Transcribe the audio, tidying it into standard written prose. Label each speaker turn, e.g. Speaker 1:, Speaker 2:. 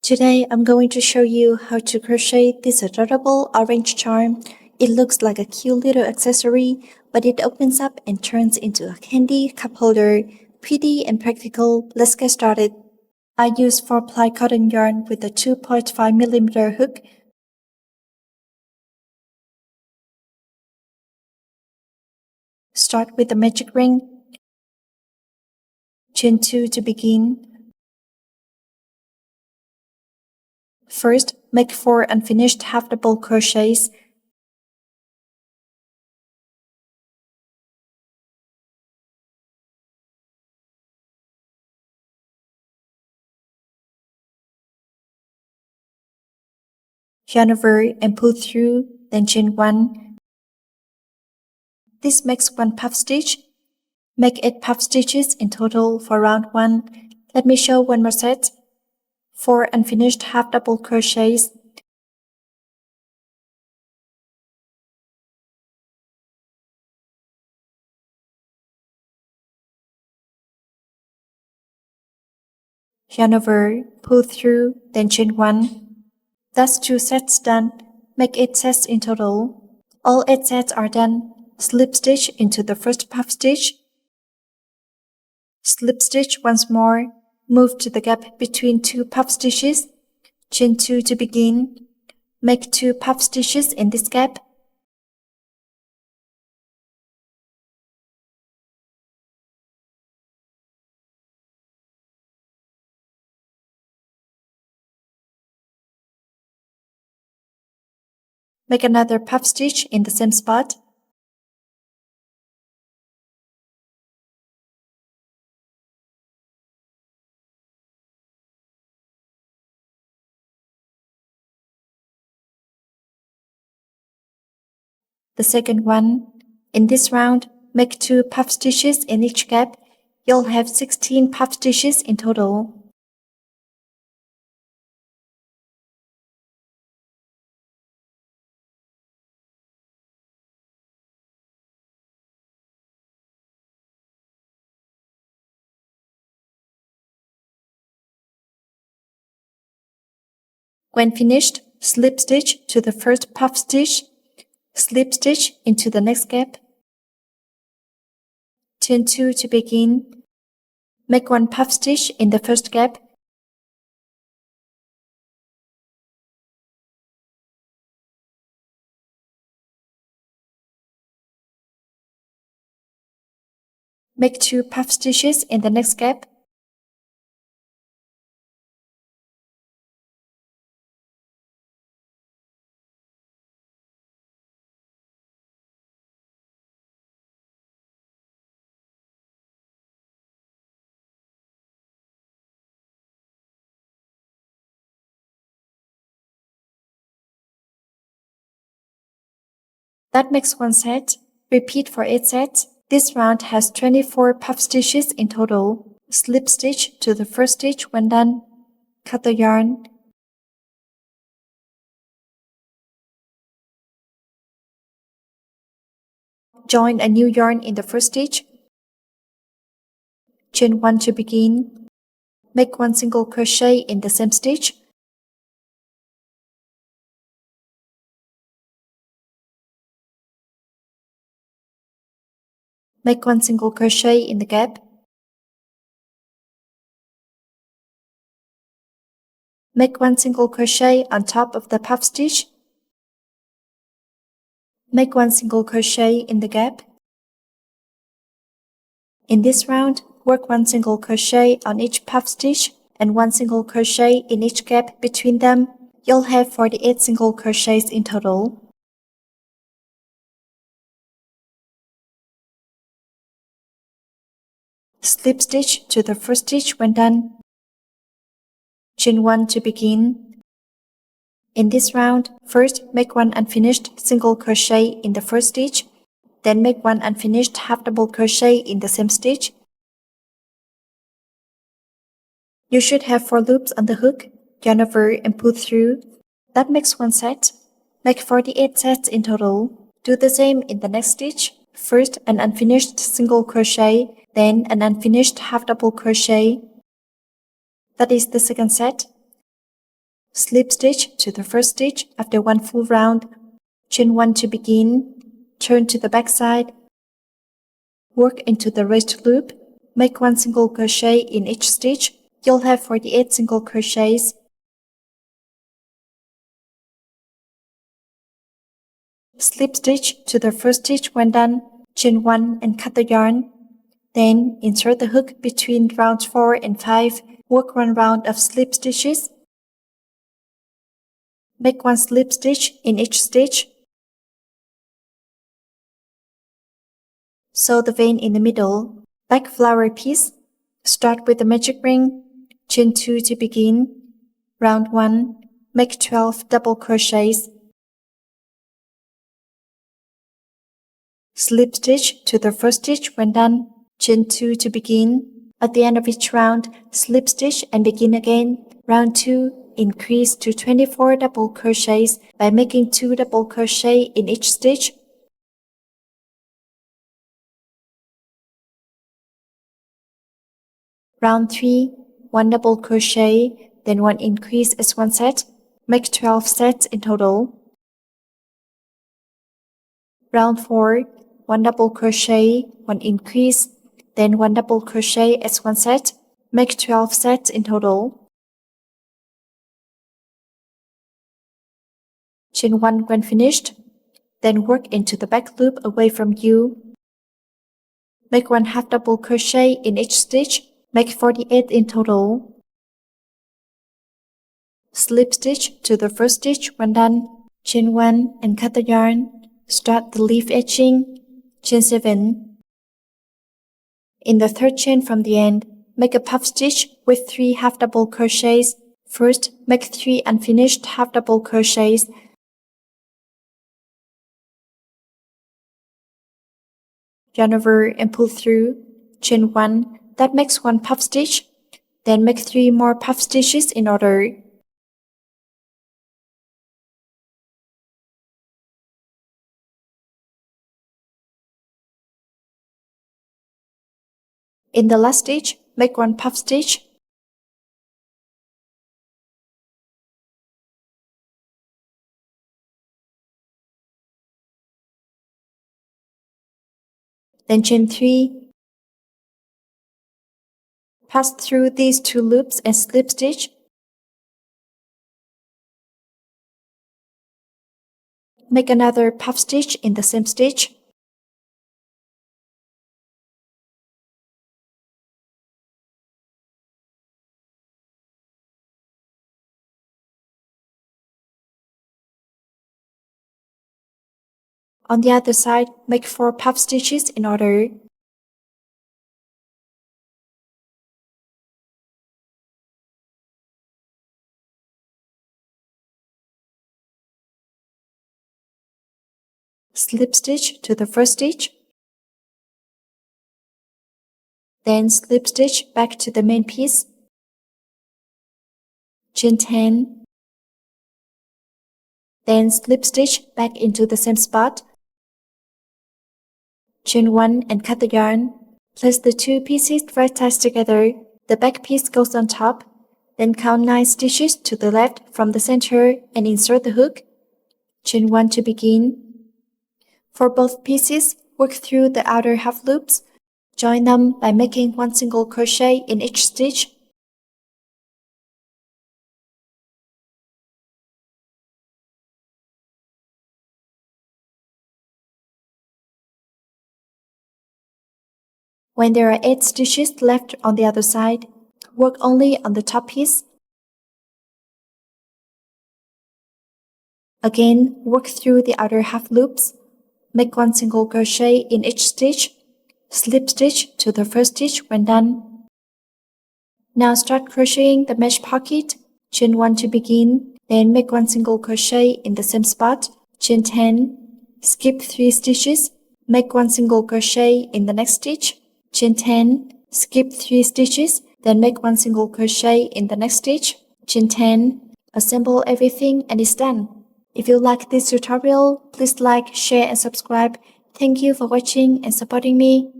Speaker 1: Today I'm going to show you how to crochet this adorable orange charm. It looks like a cute little accessory, but it opens up and turns into a candy cup holder. Pretty and practical. Let's get started. I use 4-ply cotton yarn with a 2.5mm hook. Start with the magic ring. Chain 2 to begin. First, make 4 unfinished half double crochets. Yarn over and pull through, then chain 1. This makes 1 puff stitch. Make 8 puff stitches in total for round 1. Let me show one more set. 4 unfinished half double crochets. Yarn over, pull through, then chain 1. That's 2 sets done. Make 8 sets in total. All 8 sets are done. Slip stitch into the first puff stitch. Slip stitch once more. Move to the gap between 2 puff stitches. Chain 2 to begin. Make 2 puff stitches in this gap. Make another puff stitch in the same spot. The second one. In this round, make 2 puff stitches in each gap. You'll have 16 puff stitches in total. When finished, slip stitch to the first puff stitch. Slip stitch into the next gap. Chain 2 to begin. Make 1 puff stitch in the first gap. Make 2 puff stitches in the next gap. That makes 1 set. Repeat for 8 sets. This round has 24 puff stitches in total. Slip stitch to the first stitch when done. Cut the yarn. Join a new yarn in the first stitch. Chain 1 to begin. Make 1 single crochet in the same stitch. Make 1 single crochet in the gap. Make 1 single crochet on top of the puff stitch. Make 1 single crochet in the gap. In this round, work 1 single crochet on each puff stitch and 1 single crochet in each gap between them. You'll have 48 single crochets in total. Slip stitch to the first stitch when done. Chain 1 to begin. In this round, first make 1 unfinished single crochet in the first stitch, then make 1 unfinished half double crochet in the same stitch. You should have 4 loops on the hook. Yarn over and pull through. That makes 1 set. Make 48 sets in total. Do the same in the next stitch. First an unfinished single crochet, then an unfinished half double crochet. That is the second set. Slip stitch to the first stitch after one full round, chain 1 to begin, turn to the back side, work into the raised loop, make 1 single crochet in each stitch. You'll have 48 single crochets. Slip stitch to the first stitch when done, chain 1 and cut the yarn. Then insert the hook between rounds 4 and 5, work 1 round of slip stitches. Make 1 slip stitch in each stitch. Sew the vein in the middle. Back flower piece. Start with the magic ring, chain 2 to begin. Round 1, make 12 double crochets. Slip stitch to the first stitch when done, chain 2 to begin. At the end of each round, slip stitch and begin again. Round 2, increase to 24 double crochets by making 2 double crochet in each stitch. Round 3, 1 double crochet, then 1 increase as 1 set. Make 12 sets in total. Round 4, 1 double crochet, 1 increase, then 1 double crochet as 1 set. Make 12 sets in total. Chain 1 when finished, then work into the back loop away from you. Make 1 half double crochet in each stitch. Make 48 in total. Slip stitch to the first stitch when done, chain 1 and cut the yarn. Start the leaf edging, chain 7. In the third chain from the end, make a puff stitch with 3 half double crochets. First, make 3 unfinished half double crochets. Yarn over and pull through, chain 1, that makes 1 puff stitch. Then make 3 more puff stitches in order. In the last stitch, make 1 puff stitch. Then chain 3. Pass through these 2 loops and slip stitch. Make another puff stitch in the same stitch. On the other side, make 4 puff stitches in order. Slip stitch to the first stitch. Then slip stitch back to the main piece. Chain 10. Then slip stitch back into the same spot. Chain 1 and cut the yarn. Place the 2 pieces right sides together. The back piece goes on top. Then count 9 stitches to the left from the center and insert the hook. Chain 1 to begin. For both pieces, work through the outer half loops. Join them by making 1 single crochet in each stitch. When there are 8 stitches left on the other side, work only on the top piece. Again, work through the outer half loops. Make 1 single crochet in each stitch. Slip stitch to the first stitch when done. Now start crocheting the mesh pocket. Chain 1 to begin, then make 1 single crochet in the same spot. Chain 10. Skip 3 stitches. Make 1 single crochet in the next stitch. Chain 10. Skip 3 stitches, then make 1 single crochet in the next stitch. Chain 10. Assemble everything and it's done. If you like this tutorial, please like, share and subscribe. Thank you for watching and supporting me.